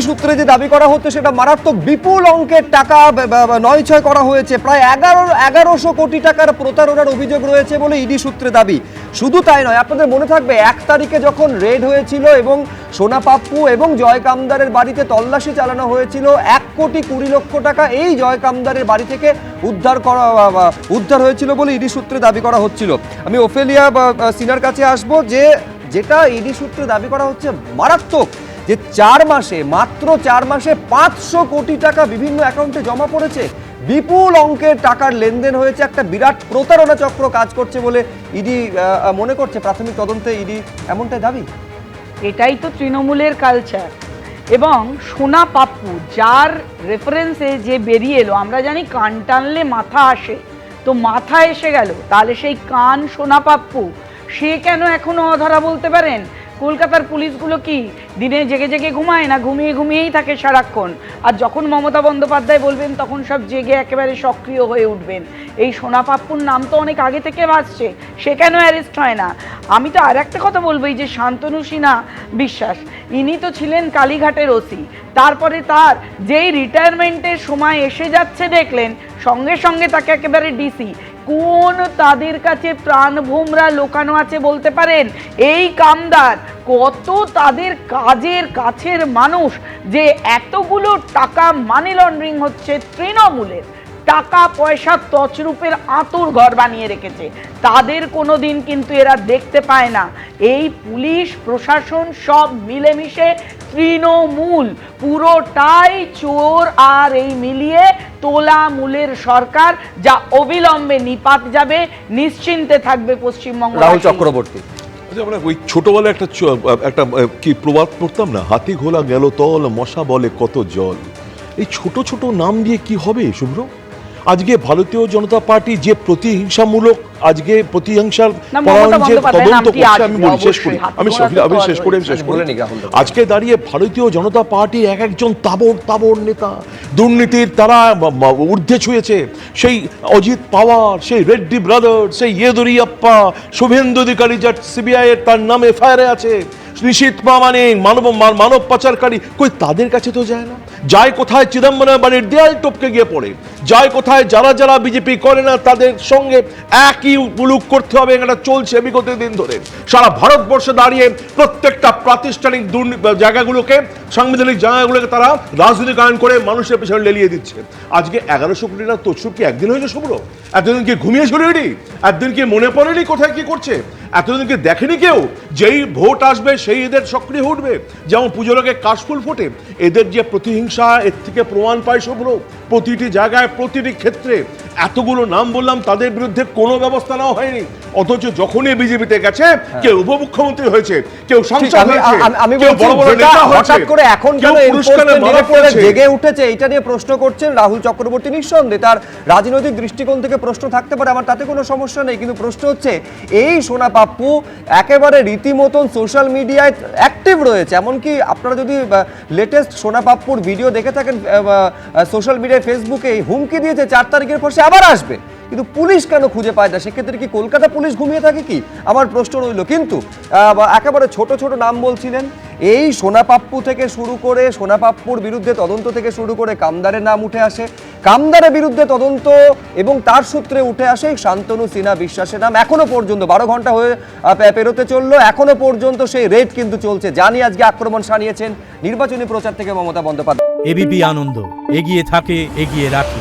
সূত্রে যে দাবি করা হতো সেটা মারাত্মক বিপুল অঙ্কের টাকা নয়ছয় করা হয়েছে, প্রায় 1100 কোটি টাকার প্রতারণার অভিযোগ রয়েছে বলে ইডি সূত্রে দাবি। শুধু তাই নয়, আপনাদের মনে থাকবে 1 তারিখে যখন রেড হয়েছিল এবং সোনা পাপ্পু এবং জয় কামদারের বাড়িতে তল্লাশি চালানো হয়েছিল, 1,20,00,000 টাকা এই জয় কামদারের বাড়ি থেকে উদ্ধার হয়েছিল বলে ইডি সূত্রে দাবি করা হচ্ছিল। আমি ওফেলিয়া সিনার কাছে আসবো, যেটা ইডি সূত্রে দাবি করা হচ্ছে মারাত্মক, যে 4 মাসে, মাত্র 4 মাসে 500 কোটি টাকা বিভিন্ন অ্যাকাউন্টে জমা পড়েছে, বিপুল অঙ্কের টাকার লেনদেন হয়েছে, একটা বিরাট প্রতারণা চক্র কাজ করছে বলে ইডি মনে করছে। প্রাথমিক তদন্তে ইডি এমনটাই দাবি। এটাই তো তৃণমূলের কালচার। এবং সোনা পাপ্পু যার রেফারেন্সে যে বেরিয়ে এলো, আমরা জানি কান টানলে মাথা আসে, তো মাথা এসে গেল, তাহলে সেই কান সোনা পাপ্পু সে কেন এখনো অধরা বলতে পারেন? কলকাতার পুলিশগুলো কি দিনে জেগে জেগে ঘুমায় না? ঘুমিয়েই থাকে সারাক্ষণ। আর যখন মমতা বন্দ্যোপাধ্যায় বলবেন তখন সব জেগে একেবারে সক্রিয় হয়ে উঠবেন। এই সোনা পাপ্পুর নাম তো অনেক আগে থেকে বাজছে, সে কেন অ্যারেস্ট হয় না? আমি তো আর একটা কথা বলবো, এই যে শান্তনু সিনহা বিশ্বাস, ইনি তো ছিলেন কালীঘাটের ওসি, তারপরে তার যেই রিটায়ারমেন্টের সময় এসে যাচ্ছে দেখলেন, সঙ্গে সঙ্গে তাকে একেবারে ডিসি। কোন তাদের কাছে প্রাণভোমরা লোকানো আছে বলতে পারেন? এই কামদার কত তাদের কাছের মানুষ, যে এতগুলো টাকা মানি লন্ডারিং হচ্ছে, তৃণমূলের টাকা পয়সা তছরূপের আঁতুর ঘর বানিয়ে রেখেছে, তাদের কোনো দিন কিন্তু এরা দেখতে পায় না। এই পুলিশ প্রশাসন সব মিলেমিশে তৃণমূল, পুরোটাই চোর, আর এই মিলিয়ে তোলামূলের সরকার, যা অবিলম্বে নিপাত যাবে, নিশ্চিন্তে থাকবে পশ্চিমবঙ্গ। রাহুল চক্রবর্তী, আমরা ওই ছোটবেলায় একটা কি প্রবাদ পড়তাম না, হাতি ঘোলা গেল তল, মশা বলে কত জল। এই ছোট ছোট নাম দিয়ে কি হবে শুভ্র? আজকে ভারতীয় জনতা পার্টি যে প্রতিহিংসামূলক, আজকে প্রতিহিংসার তদন্ত করছে, আমি শেষ করি। আজকে দাঁড়িয়ে ভারতীয় জনতা পার্টি একজন তাবড় নেতা, দুর্নীতির তারা ঊর্ধ্বে ছুঁয়েছে। সেই অজিত পাওয়ার, সেই রেড্ডি ব্রাদার্স, সেই ইয়েদুরিয়াপ্পা, শুভেন্দু অধিকারী, যার সিবিআই এর তার নামে এফআইআর আছে, নিশীথ প্রামাণিক, মানব পাচারকারী, কই তাদের কাছে তো যায় না। যায় কোথায়? চিদম্বরম বাড়ির দেয়াল টপকে গিয়ে পড়ে। যায় কোথায়? যারা বিজেপি করে না তাদের সঙ্গে একই মুলুক করতে হবে, এটা চলছে বিগত দিন ধরে। সারা ভারতবর্ষে দাঁড়িয়ে প্রত্যেকটা প্রাতিষ্ঠানিক জায়গাগুলোকে, সাংবিধানিক জায়গাগুলোকে তারা রাজনীতিকরণ করে মানুষের পেছনে লেলিয়ে দিচ্ছে। আজকে 1100 কোটি টাকা তছরূপ কি একদিন হয়েছে শুভ্র? এতদিন কি ঘুমিয়ে ছড়িয়ে? একদিন কি মনে পড়েনি কোথায় কি করছে? এতদিন কি দেখেনি কেউ? যেই ভোট আসবে সেই এদের সক্রিয় উঠবে। যেমন পুজোর আগে কাশফুল ফোটে, এদের যে প্রতিহিংসা এর থেকে প্রমাণ পায় শুভ্র। প্রতিটি জায়গায়, প্রতিটি ক্ষেত্রে এতগুলো নাম বললাম, তাদের বিরুদ্ধে কোনো ব্যবস্থা নেওয়া হয়নি। অথচ যখনই বিজেপিতে গেছে, কেউ উপমুখ্যমন্ত্রী হয়েছে, কেউ সাংসদ হয়েছে, কেউ বড় বড় নেতা হয়েছে, করে এখন কেন জেগে উঠেছে এটা নিয়ে প্রশ্ন করছেন রাহুল চক্রবর্তী। নিঃসন্দেহে তার রাজনৈতিক দৃষ্টিকোণ থেকে প্রশ্ন থাকতে পারে, আমার তাতে কোনো সমস্যা নেই, কিন্তু প্রশ্ন হচ্ছে এই সোনা পাপ্পু একেবারে রীতিমতন সোশ্যাল মিডিয়ায় অ্যাক্টিভ রয়েছে। এমনকি আপনারা যদি লেটেস্ট সোনা পাপ্পুর ভিডিও দেখে থাকেন সোশ্যাল মিডিয়ায়, ফেসবুকে হুমকি দিয়েছে 4 তারিখের পর সে আবার আসবে, কিন্তু পুলিশ কেন খুঁজে পায় না? সেক্ষেত্রে কি কলকাতা পুলিশ ঘুমিয়ে থাকে কি? আমার প্রশ্ন রইল। কিন্তু একেবারে ছোট ছোট নাম বলছিলেন, এই সোনা পাপ্পু থেকে শুরু করে, সোনা পাপ্পুর বিরুদ্ধে তদন্ত থেকে শুরু করে কামদারের নাম উঠে আসে, কামদারের বিরুদ্ধে তদন্ত এবং তার সূত্রে উঠে আসে শান্তনু সিনহা বিশ্বাসের নাম। এখনো পর্যন্ত 12 ঘন্টা হয়ে পেরোতে চললো, এখনো পর্যন্ত সেই রেড কিন্তু চলছে। জানি আজকে আক্রমণ সানিয়েছেন নির্বাচনী প্রচার থেকে মমতা বন্দ্যোপাধ্যায়। এবিপি আনন্দ, এগিয়ে থাকে, এগিয়ে রাখে।